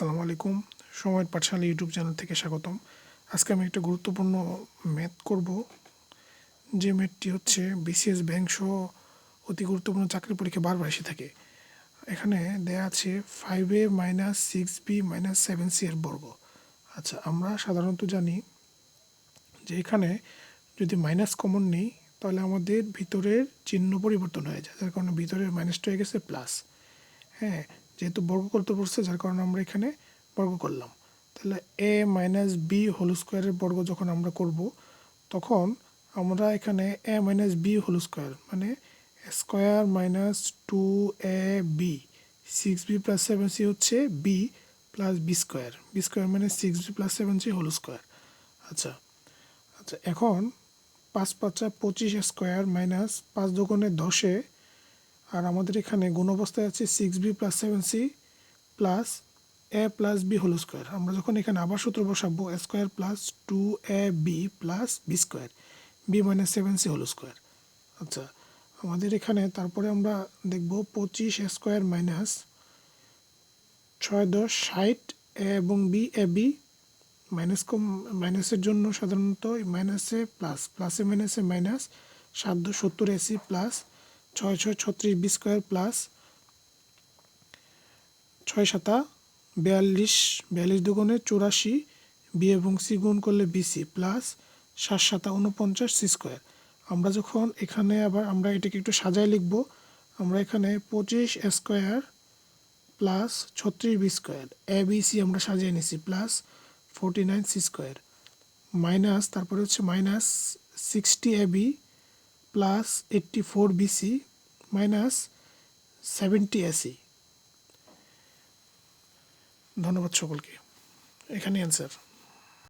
আসসালামু আলাইকুম। সময়ের পাঠশালা ইউটিউব চ্যানেল থেকে স্বাগতম। আজকে আমি একটা গুরুত্বপূর্ণ ম্যাথ করব, যে ম্যাথটি হচ্ছে বিসিএস ব্যাংক সহ অতি গুরুত্বপূর্ণ চাকরি পরীক্ষা বারবার এসে থাকে। এখানে দেয়া আছে 5a minus 6b minus 7c এর বর্গ। আচ্ছা, আমরা সাধারণত জানি যে এখানে যদি মাইনাস কমন নিই তাহলে আমাদের ভিতরের চিহ্ন পরিবর্তন হয়ে যায়, যার কারণে ভিতরের মাইনাসটা হয়ে গেছে প্লাস। হ্যাঁ, যেহেতু বর্গ করতে পড়ছে যার কারণে আমরা এখানে বর্গ করলাম। তাহলে এ মাইনাস বি হোল স্কোয়ারের বর্গ যখন আমরা করব তখন আমরা এখানে এ মাইনাস বি হোল স্কোয়ার মানে square minus 2ab 6b plus 7c হচ্ছে বি প্লাস বি স্কোয়ার মানে 6b plus 7c whole square. আচ্ছা আচ্ছা এখন 5 5 25 স্কোয়ার মাইনাস 5 দুগুণে 10 আর আমাদের এখানে গুণ অবস্থায় আছে 6b plus 7c plus A plus B whole square. আমরা যখন এখানে আবার সূত্র বসাবো square plus 2ab plus B square B minus 7c whole square. আচ্ছা, আমাদের এখানে তারপরে আমরা দেখব 25 স্কোয়ার মাইনাস 6 10 60 এ এবং বি এ বি মাইনাসের জন্য সাধারণত মাইনাসে প্লাস, প্লাসে মাইনাসে minus 7 10 70 AC plus 6 6 36 B square plus 6 7 42 42 দুগুণে 84 বি এবং সি গুণ করলে বিসি প্লাস 7 7 49 সি স্কোয়ার। আমরা যখন এখানে আবার আমরা এটাকে একটু সাজায় লিখব, আমরা এখানে 25 square plus 36 B square A B C আমরা সাজিয়ে নিছি প্লাস 49 সি স্কোয়ার মাইনাস তারপরে হচ্ছে minus 60 A B plus 84 BC minus 70 AC. ধন্যবাদ সকলকে। এখানে অ্যান্সার।